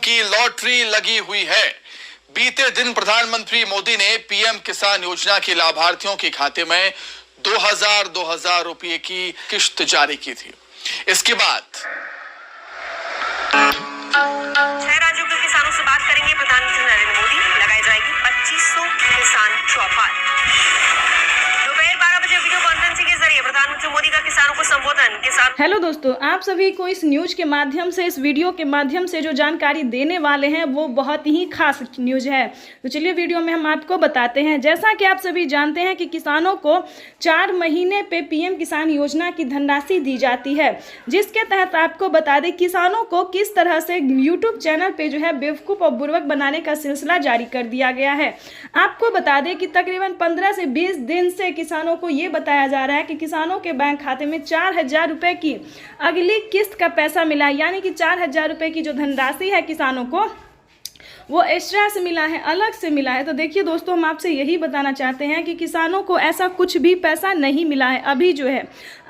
की लॉटरी लगी हुई है। बीते दिन प्रधानमंत्री मोदी ने पीएम किसान योजना के लाभार्थियों के खाते में 2000 रुपए की किश्त जारी की थी। इसके बाद 6 राज्यों के किसानों से बात करेंगे प्रधानमंत्री नरेंद्र मोदी। लगाई जाएगी 2500 किसान चौपाल। दोपहर 12 बजे वीडियो कॉन्फ्रेंसिंग के जरिए प्रधानमंत्री मोदी का किसानों को संबोधन। हेलो दोस्तों, आप सभी को इस न्यूज के माध्यम से, इस वीडियो के माध्यम से जो जानकारी देने वाले हैं वो बहुत ही खास न्यूज है। तो चलिए वीडियो में हम आपको बताते हैं। जैसा कि आप सभी जानते हैं कि किसानों को 4 महीने पे पीएम किसान योजना की धनराशि दी जाती है, जिसके तहत आपको बता दें किसानों को किस तरह से यूट्यूब चैनल पे जो है बेवकूफ़ और बुर्बक बनाने का सिलसिला जारी कर दिया गया है। आपको बता दें कि तकरीबन 15 से 20 दिन से किसानों को ये बताया जा रहा है कि किसानों के बैंक खाते में 4000 रुपए की अगली किस्त का पैसा मिला, यानी कि 4000 रुपए की जो धनराशि है किसानों को वो एक्स्ट्रा से मिला है, अलग से मिला है। तो देखिए दोस्तों, हम आपसे यही बताना चाहते हैं कि किसानों को ऐसा कुछ भी पैसा नहीं मिला है अभी जो है,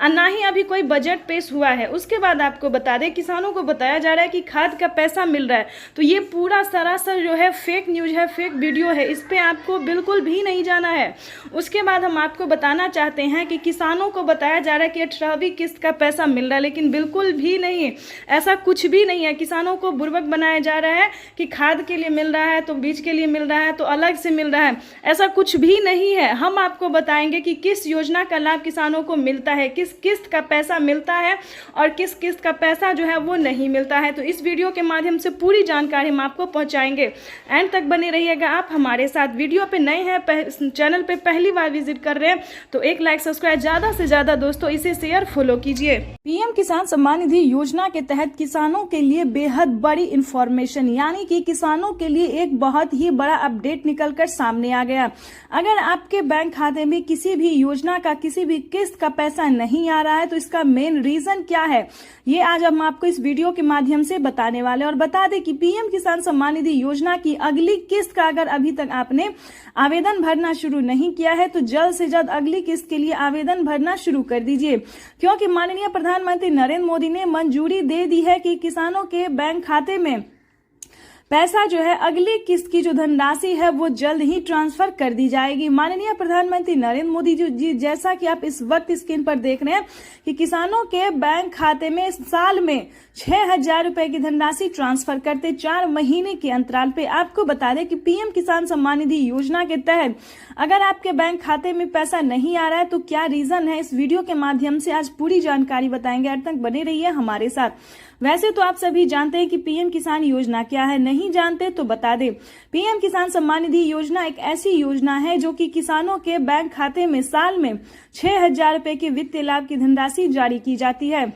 ना ही अभी कोई बजट पेश हुआ है। उसके बाद आपको बता दें किसानों को बताया जा रहा है कि खाद का पैसा मिल रहा है। तो ये पूरा सरासर जो है फेक न्यूज है, फेक वीडियो है, इस पर आपको बिल्कुल भी नहीं जाना है। उसके बाद हम आपको बताना चाहते हैं कि किसानों को बताया जा रहा है कि 18वीं किस्त का पैसा मिल रहा है, लेकिन बिल्कुल भी नहीं, ऐसा कुछ भी नहीं है। किसानों को बुर्बक बनाया जा रहा है कि खाद के लिए मिल रहा है तो बीज के लिए मिल रहा है तो अलग से मिल रहा है, ऐसा कुछ भी नहीं है। हम आपको बताएंगे कि किस योजना का लाभ किसानों को मिलता है, किस किस्त का पैसा मिलता है और किस किस्त का पैसा जो है वो नहीं मिलता है। तो इस वीडियो के माध्यम से पूरी जानकारी हम आपको पहुंचाएंगे। एंड तक बने रहिएगा आप हमारे साथ। वीडियो पे नए हैं, चैनल पे पहली बार विजिट कर रहे हैं तो एक लाइक सब्सक्राइब ज़्यादा से ज़्यादा दोस्तों इसे शेयर फॉलो कीजिए। पीएम किसान सम्मान निधि योजना के तहत किसानों के लिए बेहद बड़ी इंफॉर्मेशन, यानी कि किसानों के लिए एक बहुत ही बड़ा अपडेट निकलकर सामने आ गया। अगर आपके बैंक खाते में किसी भी योजना का किसी भी किस्त का पैसा नहीं आ रहा है तो इसका मेन रीजन क्या है, ये आज हम आपको इस वीडियो के माध्यम से बताने वाले हैं। और बता दें कि पीएम किसान सम्मान निधि योजना की अगली किस्त का अगर अभी तक आपने आवेदन भरना शुरू नहीं किया है तो जल्द से जल्द अगली किस्त के लिए आवेदन भरना शुरू कर दीजिए, क्योंकि माननीय प्रधानमंत्री नरेंद्र मोदी ने मंजूरी दे दी है कि किसानों के बैंक खाते में पैसा जो है अगली किस्त की जो धनराशि है वो जल्द ही ट्रांसफर कर दी जाएगी। माननीय प्रधानमंत्री नरेंद्र मोदी जी, जैसा कि आप इस वक्त स्क्रीन पर देख रहे हैं कि किसानों के बैंक खाते में साल में 6000 रुपए की धनराशि ट्रांसफर करते 4 महीने के अंतराल पे। आपको बता दें कि पीएम किसान सम्मान निधि योजना के तहत अगर आपके बैंक खाते में पैसा नहीं आ रहा है तो क्या रीजन है, इस वीडियो के माध्यम से आज पूरी जानकारी बताएंगे। अंत तक बने रहिए हमारे साथ। वैसे तो आप सभी जानते हैं कि पीएम किसान योजना क्या है, नहीं जानते तो बता दें। पीएम किसान सम्मान निधि योजना एक ऐसी योजना है जो कि किसानों के बैंक खाते में साल में 6000 रुपए के वित्तीय लाभ की धनराशि जारी की जाती है।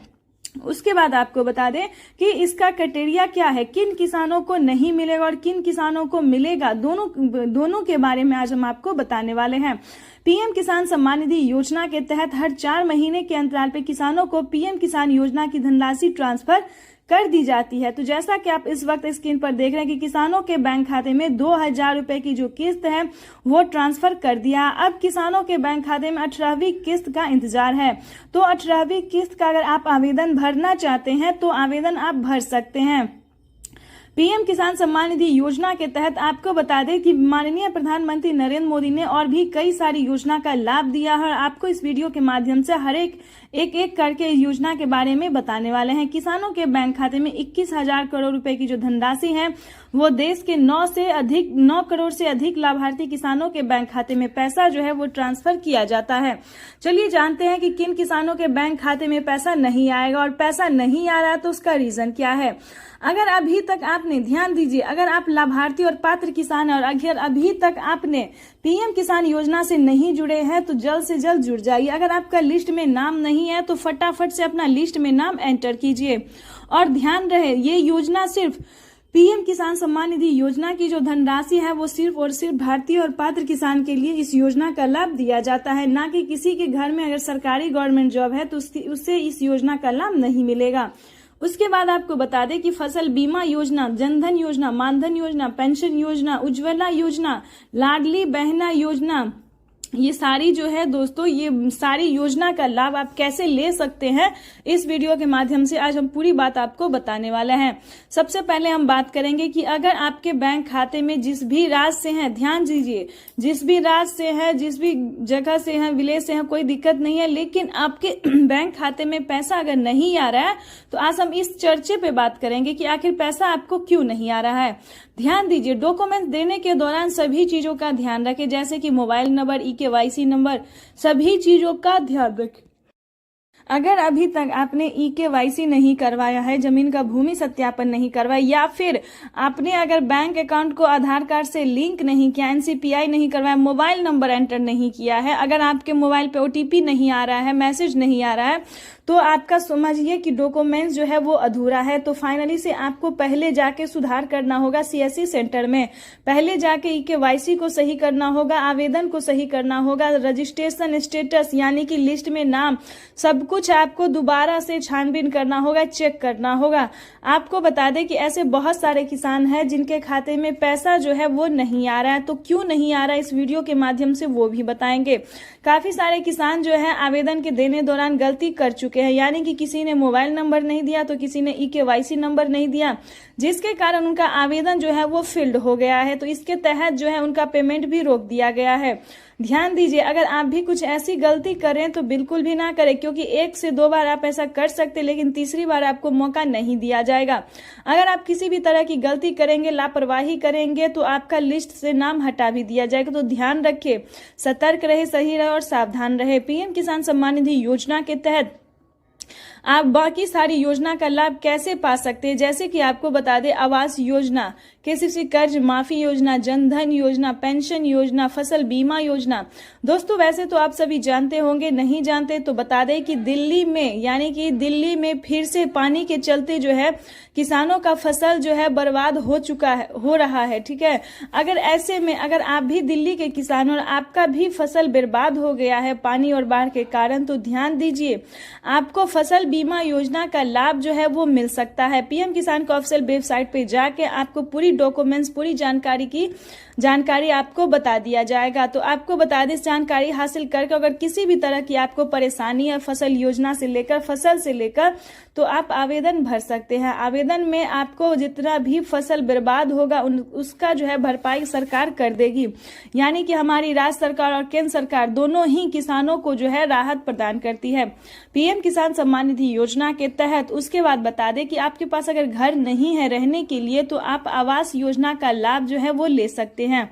उसके बाद आपको बता दें कि इसका क्राइटेरिया क्या है, किन किसानों को नहीं मिलेगा और किन किसानों को मिलेगा, दोनों के बारे में आज हम आपको बताने वाले हैं। पीएम किसान सम्मान निधि योजना के तहत हर 4 महीने के अंतराल पे किसानों को पीएम किसान योजना की धनराशि ट्रांसफर कर दी जाती है। तो जैसा कि आप इस वक्त स्क्रीन पर देख रहे हैं कि किसानों के बैंक खाते में 2000 रुपए की जो किस्त है वो ट्रांसफर कर दिया। अब किसानों के बैंक खाते में 18वीं किस्त का इंतजार है। तो 18वीं किस्त का अगर आप आवेदन भरना चाहते हैं तो आवेदन आप भर सकते हैं। पीएम किसान सम्मान निधि योजना के तहत आपको बता दें कि माननीय प्रधानमंत्री नरेंद्र मोदी ने और भी कई सारी योजना का लाभ दिया है और आपको इस वीडियो के माध्यम से हर एक करके योजना के बारे में बताने वाले हैं। किसानों के बैंक खाते में 21,000 करोड़ रुपए की जो धनराशि है वो देश के 9 करोड़ से अधिक लाभार्थी किसानों के बैंक खाते में पैसा जो है वो ट्रांसफर किया जाता है। चलिए जानते हैं कि किन किसानों के बैंक खाते में पैसा नहीं आएगा और पैसा नहीं आ रहा तो उसका रीजन क्या है। अगर अभी तक आपने, ध्यान दीजिए, अगर आप लाभार्थी और पात्र किसान हैं और अगर अभी तक आपने पीएम किसान योजना से नहीं जुड़े हैं तो जल्द से जल्द जुड़ जाइए। अगर आपका लिस्ट में नाम नहीं है तो फटाफट से अपना लिस्ट में नाम एंटर कीजिए। और ध्यान रहे, ये योजना सिर्फ पीएम किसान सम्मान निधि योजना की जो धनराशि है वो सिर्फ और सिर्फ भारतीय और पात्र किसान के लिए इस योजना का लाभ दिया जाता है, ना कि किसी के घर में अगर सरकारी गवर्नमेंट जॉब है तो उससे इस योजना का लाभ नहीं मिलेगा। उसके बाद आपको बता दें कि फसल बीमा योजना, जनधन योजना, मानधन योजना, पेंशन योजना, उज्ज्वला योजना, लाडली बहना योजना, ये सारी जो है दोस्तों, ये सारी योजना का लाभ आप कैसे ले सकते हैं, इस वीडियो के माध्यम से आज हम पूरी बात आपको बताने वाले हैं। सबसे पहले हम बात करेंगे कि अगर आपके बैंक खाते में जिस भी राज्य से हैं, ध्यान दीजिए, जिस भी राज्य से है, जिस भी जगह से है, विलेज से है, कोई दिक्कत नहीं है, लेकिन आपके बैंक खाते में पैसा अगर नहीं आ रहा है तो आज हम इस चर्चे पे बात करेंगे कि आखिर पैसा आपको क्यों नहीं आ रहा है। ध्यान दीजिए, डॉक्यूमेंट देने के दौरान सभी चीजों का ध्यान रखें, जैसे कि मोबाइल नंबर, केवाईसी नंबर, सभी चीजों का ध्यान रखें। अगर अभी तक आपने केवाईसी नहीं करवाया है, जमीन का भूमि सत्यापन नहीं करवाया, या फिर आपने अगर बैंक अकाउंट को आधार कार्ड से लिंक नहीं किया, NCPI नहीं करवाया, मोबाइल नंबर एंटर नहीं किया है, अगर आपके मोबाइल पे OTP नहीं आ रहा है, मैसेज नहीं आ रहा है, तो आपका समझिए कि डॉक्यूमेंट्स जो है वो अधूरा है। तो फाइनली से आपको पहले जाके सुधार करना होगा CSC सेंटर में, पहले जाके केवाईसी को सही करना होगा, आवेदन को सही करना होगा, रजिस्ट्रेशन स्टेटस यानी कि लिस्ट में नाम, सब कुछ आपको दोबारा से छानबीन करना होगा, चेक करना होगा। आपको बता दें कि ऐसे बहुत सारे किसान हैं जिनके खाते में पैसा जो है वो नहीं आ रहा है। तो क्यों नहीं आ रहा है, इस वीडियो के माध्यम से वो भी बताएंगे। काफी सारे किसान जो है आवेदन के देने दौरान गलती कर चुके हैं, यानी कि किसी ने मोबाइल नंबर नहीं दिया तो किसी ने केवाईसी नंबर नहीं दिया, जिसके कारण उनका आवेदन जो है वो फिल्ड हो गया है। तो इसके तहत जो है उनका पेमेंट भी रोक दिया गया है। ध्यान दीजिए, अगर आप भी कुछ ऐसी गलती करें तो बिल्कुल भी ना करें, क्योंकि 1 से 2 बार आप ऐसा कर सकते, लेकिन तीसरी बार आपको मौका नहीं दिया जाएगा। अगर आप किसी भी तरह की गलती करेंगे, लापरवाही करेंगे, तो आपका लिस्ट से नाम हटा भी दिया जाएगा। तो ध्यान रखें, सतर्क रहे, सही रहे और सावधान रहे। PM किसान सम्मान निधि योजना के तहत आप बाकी सारी योजना का लाभ कैसे पा सकते हैं, जैसे कि आपको बता दें, आवास योजना, KCC कर्ज माफी योजना, जनधन योजना, पेंशन योजना, फसल बीमा योजना। दोस्तों वैसे तो आप सभी जानते होंगे, नहीं जानते तो बता दें कि दिल्ली में, यानी कि दिल्ली में फिर से पानी के चलते जो है किसानों का फसल जो है बर्बाद हो रहा है। ठीक है, अगर ऐसे में अगर आप भी दिल्ली के किसान और आपका भी फसल बर्बाद हो गया है पानी और बाढ़ के कारण, तो ध्यान दीजिए, आपको फसल बीमा योजना का लाभ जो है वो मिल सकता है। PM किसान का ऑफिशियल वेबसाइट पे जाके आपको पूरी डॉक्यूमेंट्स, पूरी जानकारी आपको बता दिया जाएगा। तो आपको बता दें, जानकारी हासिल करके अगर किसी भी तरह की आपको परेशानी है फसल योजना से लेकर, फसल से लेकर, तो आप आवेदन भर सकते हैं। आवेदन में आपको जितना भी फसल बर्बाद होगा उसका जो है भरपाई सरकार कर देगी, यानी कि हमारी राज्य सरकार और केंद्र सरकार दोनों ही किसानों को जो है राहत प्रदान करती है PM किसान सम्मान निधि योजना के तहत। उसके बाद बता दें कि आपके पास अगर घर नहीं है रहने के लिए, तो आप आवास योजना का लाभ जो है वो ले सकते हैं।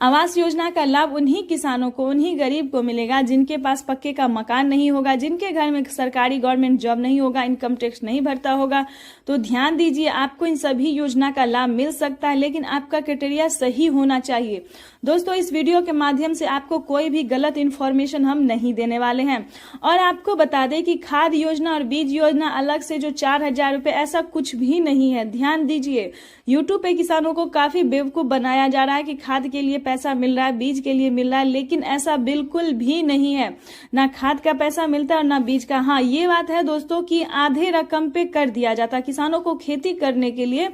आवास योजना का लाभ उन्हीं किसानों को, उन्हीं गरीब को मिलेगा जिनके पास पक्के का मकान नहीं होगा, जिनके घर में सरकारी गवर्नमेंट जॉब नहीं होगा, इनकम टैक्स नहीं भरता होगा। तो ध्यान दीजिए, आपको इन सभी योजना का लाभ मिल सकता है, लेकिन आपका क्राइटेरिया सही होना चाहिए। दोस्तों इस वीडियो के माध्यम से आपको कोई भी गलत इन्फॉर्मेशन हम नहीं देने वाले हैं। और आपको बता दें कि खाद योजना और बीज योजना अलग से जो 4000 रुपए, ऐसा कुछ भी नहीं है। ध्यान दीजिए, यूट्यूब पे किसानों को काफी बेवकूफ बनाया जा रहा है कि खाद के लिए पैसा मिल रहा है, बीज के लिए मिल रहा है, लेकिन ऐसा बिल्कुल भी नहीं है। ना खाद का पैसा मिलता है और ना बीज का। हाँ, ये बात है दोस्तों कि आधे रकम पे कर दिया जाता, किसानों को खेती करने के लिए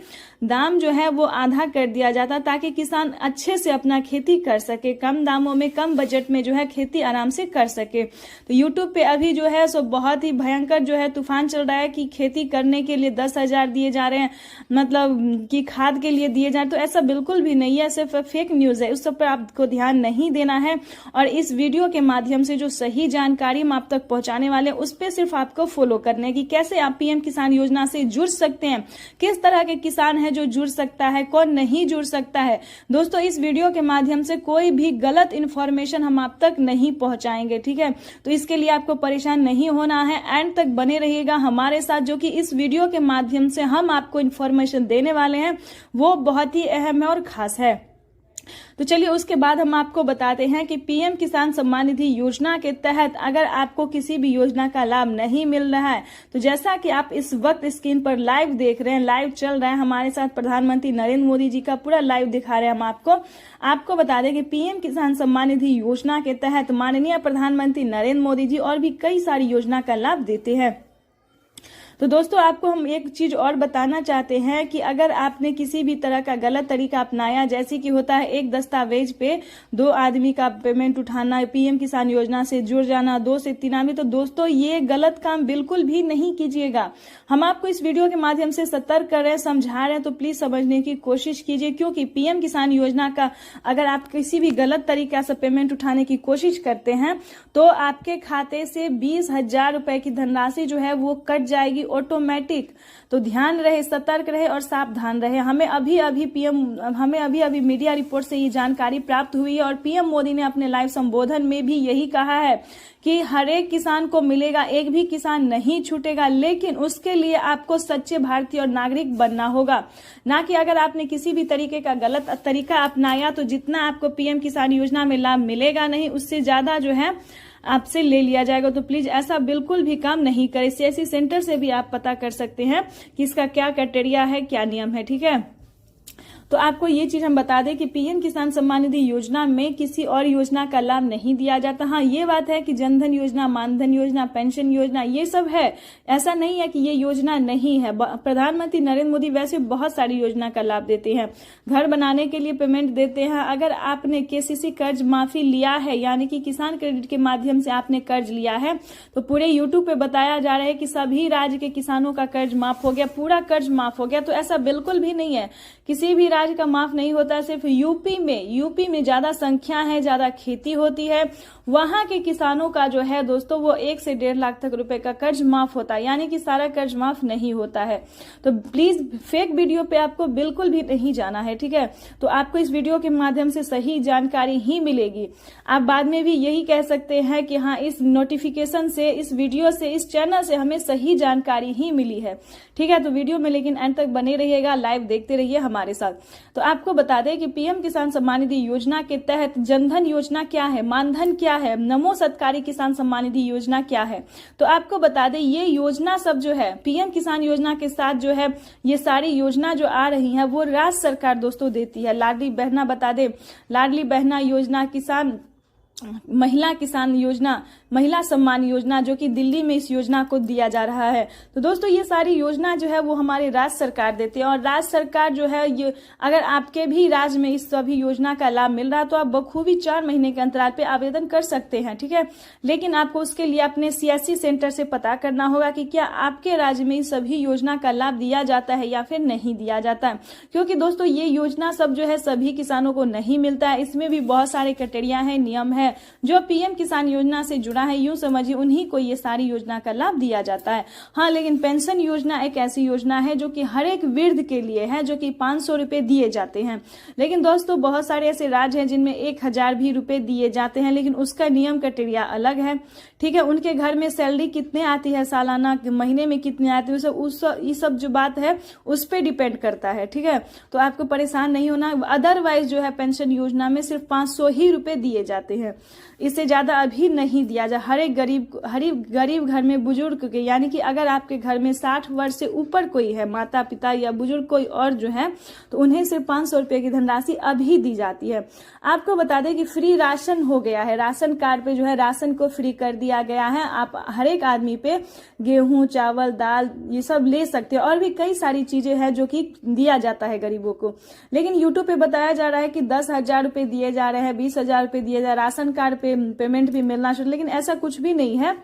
दाम जो है वो आधा कर दिया जाता, ताकि किसान अच्छे से अपना खेती कर सके, कम दामों में, कम बजट में जो है खेती आराम से कर सके। तो यूट्यूब पे अभी जो है सो बहुत ही भयंकर जो है तूफान चल रहा है कि खेती करने के लिए 10,000 दिए जा रहे हैं, मतलब कि खाद के लिए दिए जा रहे हैं। तो ऐसा बिल्कुल भी नहीं है, सिर्फ फेक न्यूज है, उस सब पर आपको ध्यान नहीं देना है। और इस वीडियो के माध्यम से जो सही जानकारी हम आप तक पहुंचाने वाले हैं, उस पर सिर्फ आपको फॉलो करने की, कैसे आप PM किसान योजना से जुड़ सकते हैं, किस तरह के किसान है जो जुड़ सकता है, कौन नहीं जुड़ सकता है। दोस्तों इस वीडियो के माध्यम से कोई भी गलत इन्फॉर्मेशन हम आप तक नहीं पहुंचाएंगे। ठीक है, तो इसके लिए आपको परेशान नहीं होना है, एंड तक बने रहिएगा हमारे साथ। जो कि इस वीडियो के माध्यम से हम आपको इन्फॉर्मेशन देने वाले हैं वो बहुत ही अहम है और खास है। तो चलिए उसके बाद हम आपको बताते हैं कि PM किसान सम्मान निधि योजना के तहत अगर आपको किसी भी योजना का लाभ नहीं मिल रहा है, तो जैसा कि आप इस वक्त स्क्रीन पर लाइव देख रहे हैं, लाइव चल रहा है, हमारे साथ प्रधानमंत्री नरेंद्र मोदी जी का पूरा लाइव दिखा रहे हैं हम आपको बता दें कि PM किसान सम्मान निधि योजना के तहत माननीय प्रधानमंत्री नरेंद्र मोदी जी और भी कई सारी योजना का लाभ देते हैं। तो दोस्तों आपको हम एक चीज और बताना चाहते हैं कि अगर आपने किसी भी तरह का गलत तरीका अपनाया, जैसे कि होता है एक दस्तावेज पे 2 आदमी का पेमेंट उठाना, पीएम किसान योजना से जुड़ जाना, 2 से 3 आदमी, तो दोस्तों ये गलत काम बिल्कुल भी नहीं कीजिएगा। हम आपको इस वीडियो के माध्यम से सतर्क कर रहे हैं, समझा रहे हैं, तो प्लीज समझने की कोशिश कीजिए, क्योंकि पीएम किसान योजना का अगर आप किसी भी गलत तरीका से पेमेंट उठाने की कोशिश करते हैं तो आपके खाते से 20,000 रुपए की धनराशि जो है वो कट जाएगी ऑटोमेटिक। तो ध्यान रहे, सतर्क रहे और सावधान रहे। हमें अभी अभी मीडिया रिपोर्ट से ये जानकारी प्राप्त हुई है और पीएम मोदी ने अपने लाइव संबोधन में भी यही कहा है कि हर एक किसान को मिलेगा, एक भी किसान नहीं छूटेगा, लेकिन उसके लिए आपको सच्चे भारतीय और नागरिक बनना होगा। ना कि अगर आपने किसी भी तरीके का गलत तरीका अपनाया तो जितना आपको पीएम किसान योजना में लाभ मिलेगा नहीं, उससे ज्यादा जो है आपसे ले लिया जाएगा। तो प्लीज ऐसा बिल्कुल भी काम नहीं करें। सीएससी सेंटर से भी आप पता कर सकते हैं कि इसका क्या क्राइटेरिया है, क्या नियम है, ठीक है। तो आपको ये चीज हम बता दें कि पीएम किसान सम्मान निधि योजना में किसी और योजना का लाभ नहीं दिया जाता। हाँ, ये बात है कि जनधन योजना, मानधन योजना, पेंशन योजना, ये सब है, ऐसा नहीं है कि ये योजना नहीं है। प्रधानमंत्री नरेंद्र मोदी वैसे बहुत सारी योजना का लाभ देते हैं, घर बनाने के लिए पेमेंट देते हैं। अगर आपने केसीसी कर्ज माफी लिया है, यानी कि किसान क्रेडिट के माध्यम से आपने कर्ज लिया है, तो पूरे यूट्यूब पे बताया जा रहा है कि सभी राज्य के किसानों का कर्ज माफ हो गया, पूरा कर्ज माफ हो गया। तो ऐसा बिल्कुल भी नहीं है, किसी भी राज्य का माफ नहीं होता। सिर्फ यूपी में ज्यादा संख्या है, ज्यादा खेती होती है, वहां के किसानों का जो है दोस्तों वो 1 से 1.5 लाख तक रुपए का कर्ज माफ होता है, यानी कि सारा कर्ज माफ नहीं होता है। तो प्लीज फेक वीडियो पे आपको बिल्कुल भी नहीं जाना है, ठीक है। तो आपको इस वीडियो के माध्यम से सही जानकारी ही मिलेगी। आप बाद में भी यही कह सकते हैं कि हाँ, इस नोटिफिकेशन से, इस वीडियो से, इस चैनल से हमें सही जानकारी ही मिली है, ठीक है। तो वीडियो में लेकिन एंड तक बने रहिएगा, लाइव देखते रहिए हमारे साथ। तो आपको बता दें कि पीएम किसान सम्मान निधि योजना के तहत जनधन योजना क्या है, मानधन क्या है, नमो सत्कारी किसान सम्मान निधि योजना क्या है। तो आपको बता दें ये योजना सब जो है पीएम किसान योजना के साथ जो है ये सारी योजना जो आ रही है वो राज्य सरकार दोस्तों देती है। लाडली बहना बता दें, लाडली बहना योजना, किसान महिला किसान योजना, महिला सम्मान योजना, जो कि दिल्ली में इस योजना को दिया जा रहा है। तो दोस्तों ये सारी योजना जो है वो हमारे राज्य सरकार देती है और राज्य सरकार जो है ये, अगर आपके भी राज्य में इस सभी योजना का लाभ मिल रहा है तो आप बखूबी 4 महीने के अंतराल पे आवेदन कर सकते हैं, ठीक है। लेकिन आपको उसके लिए अपने सीएससी सेंटर से पता करना होगा कि क्या आपके राज्य में इस सभी योजना का लाभ दिया जाता है या फिर नहीं दिया जाता है, क्योंकि दोस्तों ये योजना सब जो है सभी किसानों को नहीं मिलता है। इसमें भी बहुत सारे क्राइटेरिया है, नियम है। जो पीएम किसान योजना से जुड़ा है, यूं समझिए उन्हीं को ये सारी योजना का लाभ दिया जाता है। हाँ, लेकिन पेंशन योजना एक ऐसी योजना है जो कि हर एक वृद्ध के लिए है, जो कि 500 रुपए दिए जाते हैं। लेकिन दोस्तों बहुत सारे ऐसे राज्य हैं जिनमें 1,000 भी रुपए दिए जाते हैं, लेकिन उसका नियम क्राइटेरिया अलग है, ठीक है। उनके घर में सैलरी कितने आती है, सालाना, महीने में कितनी आती है, ये सब जो बात है उस पर डिपेंड करता है, ठीक है। तो आपको परेशान नहीं होना। अदरवाइज जो है पेंशन योजना में सिर्फ 500 ही रुपए दिए जाते हैं, इससे ज्यादा अभी नहीं दिया जा। हर एक गरीब घर में बुजुर्ग के, यानी कि अगर आपके घर में 60 वर्ष से ऊपर कोई है, माता पिता या बुजुर्ग कोई और जो है, तो उन्हें सिर्फ 500 रुपए की धनराशि अभी दी जाती है। आपको बता दें कि फ्री राशन हो गया है, राशन कार्ड पे जो है राशन को फ्री कर दिया गया है। आप हर एक आदमी पे गेहूं, चावल, दाल ये सब ले सकते हैं और भी कई सारी चीजें हैं जो कि दिया जाता है गरीबों को। लेकिन यूट्यूब पे बताया जा रहा है कि 10,000 रुपए दिए जा रहे हैं, 20,000 रुपए दिए जा रहे हैं, राशन कार्ड पे पेमेंट भी मिलना शुरू, लेकिन ऐसा कुछ भी नहीं है।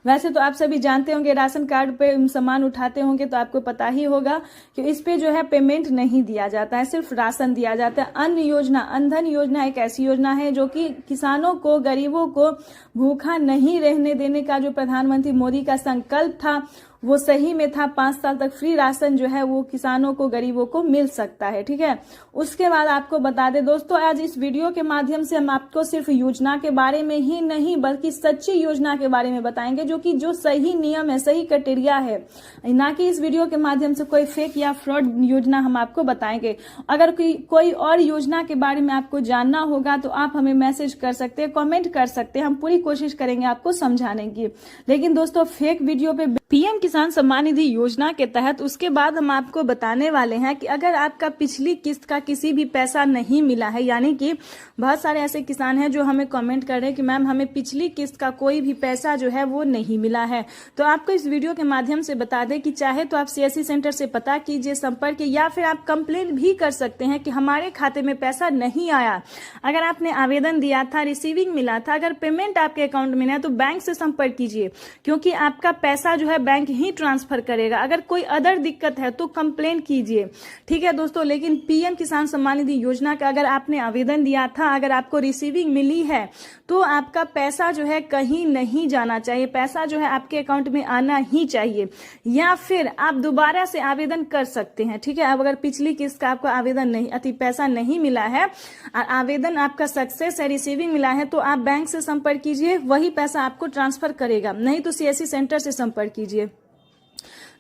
वैसे तो आप सभी जानते होंगे, राशन कार्ड पे सामान उठाते होंगे तो आपको पता ही होगा कि इस पे जो है पेमेंट नहीं दिया जाता है, सिर्फ राशन दिया जाता है। अन्न योजना, अंधन योजना एक ऐसी योजना है जो कि किसानों को, गरीबों को भूखा नहीं रहने देने का जो प्रधानमंत्री मोदी का संकल्प था वो सही में था। 5 साल तक फ्री राशन जो है वो किसानों को, गरीबों को मिल सकता है, ठीक है। उसके बाद आपको बता दें दोस्तों, आज इस वीडियो के माध्यम से हम आपको सिर्फ योजना के बारे में ही नहीं बल्कि सच्ची योजना के बारे में बताएंगे, जो सही नियम है, सही क्राइटेरिया है, ना कि इस वीडियो के माध्यम से कोई फेक या फ्रॉड योजना हम आपको बताएंगे। अगर कोई और योजना के बारे में आपको जानना होगा तो आप हमें मैसेज कर सकते हैं, कमेंट कर सकते हैं, हम पूरी कोशिश करेंगे आपको समझाने की। लेकिन दोस्तों फेक वीडियो पे पीएम किसान सम्मान निधि योजना के तहत उसके बाद हम आपको बताने वाले हैं कि अगर आपका पिछली किस्त का किसी भी पैसा नहीं मिला है, यानी कि बहुत सारे ऐसे किसान हैं जो हमें कमेंट कर रहे हैं कि मैम हमें पिछली किस्त का कोई भी पैसा जो है वो नहीं मिला है, तो आपको इस वीडियो के माध्यम से बता दें कि चाहे तो आप सीएससी सेंटर से पता कीजिए, संपर्क कीजिए, या फिर आप कंप्लेंट भी कर सकते हैं कि हमारे खाते में पैसा नहीं आया। अगर आपने आवेदन दिया था, रिसीविंग मिला था, अगर पेमेंट आपके अकाउंट में है तो बैंक से संपर्क कीजिए, क्योंकि आपका पैसा जो है बैंक ही ट्रांसफर करेगा। अगर कोई अदर दिक्कत है तो कंप्लेन कीजिए, ठीक है दोस्तों। लेकिन पीएम किसान सम्मान निधि योजना का अगर आपने आवेदन दिया था, अगर आपको रिसीविंग मिली है तो आपका पैसा जो है कहीं नहीं जाना चाहिए, पैसा जो है आपके अकाउंट में आना ही चाहिए, या फिर आप दोबारा से आवेदन कर सकते हैं, ठीक है। अब अगर पिछली किस्त का आपको आवेदन नहीं पैसा नहीं मिला है, आवेदन आपका सक्सेस है, रिसीविंग मिला है, तो आप बैंक से संपर्क कीजिए, वही पैसा आपको ट्रांसफर करेगा, नहीं तो सीएससी सेंटर से संपर्क कीजिए।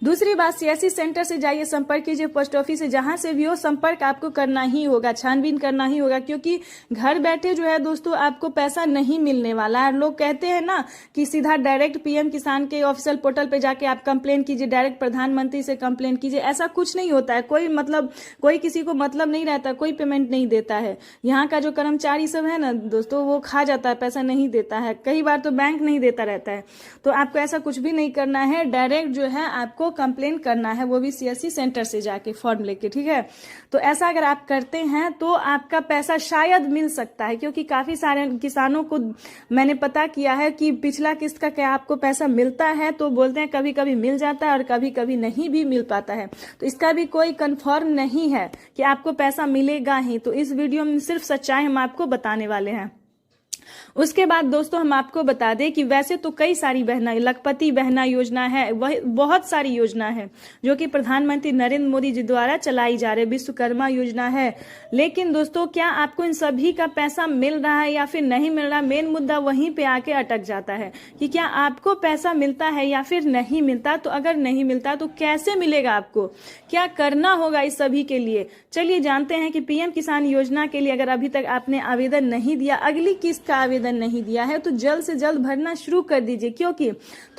दूसरी बात, सीएससी सेंटर से जाइए, संपर्क कीजिए, पोस्ट ऑफिस से, जहां से भी हो संपर्क आपको करना ही होगा, छानबीन करना ही होगा, क्योंकि घर बैठे जो है दोस्तों आपको पैसा नहीं मिलने वाला है। लोग कहते हैं ना कि सीधा डायरेक्ट पीएम किसान के ऑफिशियल पोर्टल पे जाके आप कंप्लेन कीजिए, डायरेक्ट प्रधानमंत्री से कंप्लेन कीजिए, ऐसा कुछ नहीं होता है। कोई किसी को मतलब नहीं रहता, कोई पेमेंट नहीं देता है। यहाँ का जो कर्मचारी सब है ना दोस्तों, वो खा जाता है, पैसा नहीं देता है, कई बार तो बैंक नहीं देता रहता है। तो आपको ऐसा कुछ भी नहीं करना है, डायरेक्ट जो है आपको कंप्लेन करना है, वो भी सीएससी सेंटर से जाके फॉर्म लेके, ठीक है। तो ऐसा अगर आप करते हैं तो आपका पैसा शायद मिल सकता है, क्योंकि काफी सारे किसानों को मैंने पता किया है कि पिछला किस्त का क्या आपको पैसा मिलता है, तो बोलते हैं कभी कभी मिल जाता है और कभी कभी नहीं भी मिल पाता है। तो इसका भी कोई कंफर्म नहीं है कि आपको पैसा मिलेगा ही। तो इस वीडियो में सिर्फ सच्चाई हम आपको बताने वाले हैं। उसके बाद दोस्तों हम आपको बता दें कि वैसे तो कई सारी बहना, लखपति बहना योजना है, वह बहुत सारी योजना है जो कि प्रधानमंत्री नरेंद्र मोदी जी द्वारा चलाई जा रही, विश्वकर्मा योजना है। लेकिन दोस्तों क्या आपको इन सभी का पैसा मिल रहा है या फिर नहीं मिल रहा, मेन मुद्दा वहीं पे आके अटक जाता है कि क्या आपको पैसा मिलता है या फिर नहीं मिलता। तो अगर नहीं मिलता तो कैसे मिलेगा, आपको क्या करना होगा इस सभी के लिए, चलिए जानते हैं कि पीएम किसान योजना के लिए अगर अभी तक आपने आवेदन नहीं दिया, अगली किस्त का आवेदन नहीं दिया है, तो जल्द से जल्द भरना शुरू कर दीजिए, क्योंकि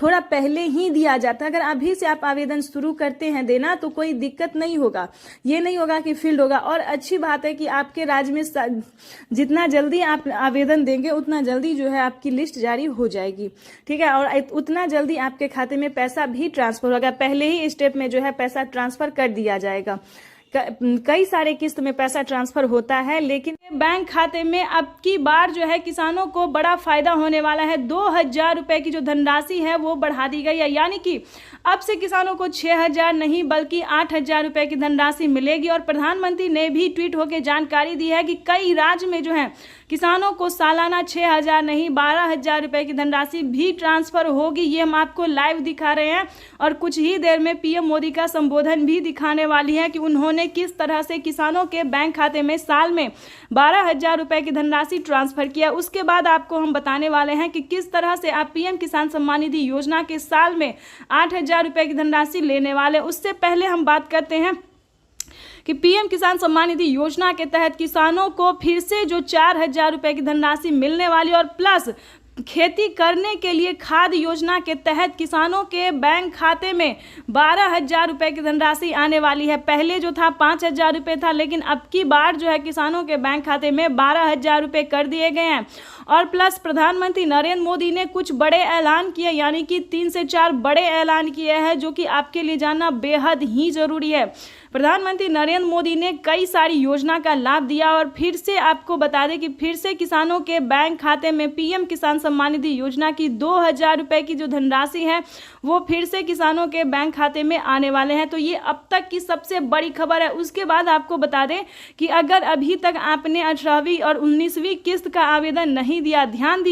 थोड़ा पहले ही दिया जाता है। अगर अभी से आप आवेदन शुरू करते हैं देना तो कोई दिक्कत नहीं होगा, ये नहीं होगा कि फील्ड होगा। और अच्छी बात है कि आपके राज्य में जितना जल्दी आप आवेदन देंगे उतना जल्दी जो है आपकी लिस्ट जारी हो जाएगी, ठीक है, और उतना जल्दी आपके खाते में पैसा भी ट्रांसफर होगा। पहले ही स्टेप में जो है पैसा ट्रांसफर कर दिया जाएगा। कई सारे किस्त में पैसा ट्रांसफर होता है, लेकिन बैंक खाते में अब की बार जो है किसानों को बड़ा फायदा होने वाला है। 2000 रुपए की जो धनराशि है वो बढ़ा दी गई है, यानी कि अब से किसानों को 6000 नहीं बल्कि 8000 रुपए की धनराशि मिलेगी। और प्रधानमंत्री ने भी ट्वीट होकर जानकारी दी है कि कई राज्य में जो है किसानों को सालाना 6000 नहीं 12000 रुपए की धनराशि भी ट्रांसफर होगी। ये हम आपको लाइव दिखा रहे हैं और कुछ ही देर में पीएम मोदी का संबोधन भी दिखाने वाली है कि उन्होंने किस तरह से किसानों के बैंक खाते में साल में 12000 रुपए की धनराशि ट्रांसफर किया। उसके बाद आपको हम बताने वाले हैं कि किस तरह से आप पीएम किसान सम्मान निधि योजना के साल में 8000 रुपए की धनराशि लेने वाले। उससे पहले हम बात करते हैं कि पीएम किसान सम्मान निधि योजना के तहत किसानों को फिर से जो 4000 रुपए की धनराशि मिलने वाली, और प्लस खेती करने के लिए खाद योजना के तहत किसानों के बैंक खाते में 12000 रुपए की धनराशि आने वाली है। पहले जो था 5000 रुपए था, लेकिन अब की बार जो है किसानों के बैंक खाते में 12000 रुपए कर दिए गए हैं। और प्लस प्रधानमंत्री नरेंद्र मोदी ने कुछ बड़े ऐलान किए, यानी कि 3 से 4 बड़े ऐलान किए हैं जो कि आपके लिए जानना बेहद ही जरूरी है। प्रधानमंत्री नरेंद्र मोदी ने कई सारी योजना का लाभ दिया, और फिर से आपको बता दें कि फिर से किसानों के बैंक खाते में पीएम किसान सम्मान निधि योजना की 2000 रुपए की जो धनराशि है वो फिर से किसानों के बैंक खाते में आने वाले हैं। तो ये अब तक की सबसे बड़ी खबर है। उसके बाद आपको बता दें कि अगर अभी तक आपने 18वीं और 19वीं किस्त का आवेदन नहीं दिया, ध्यान दीजिए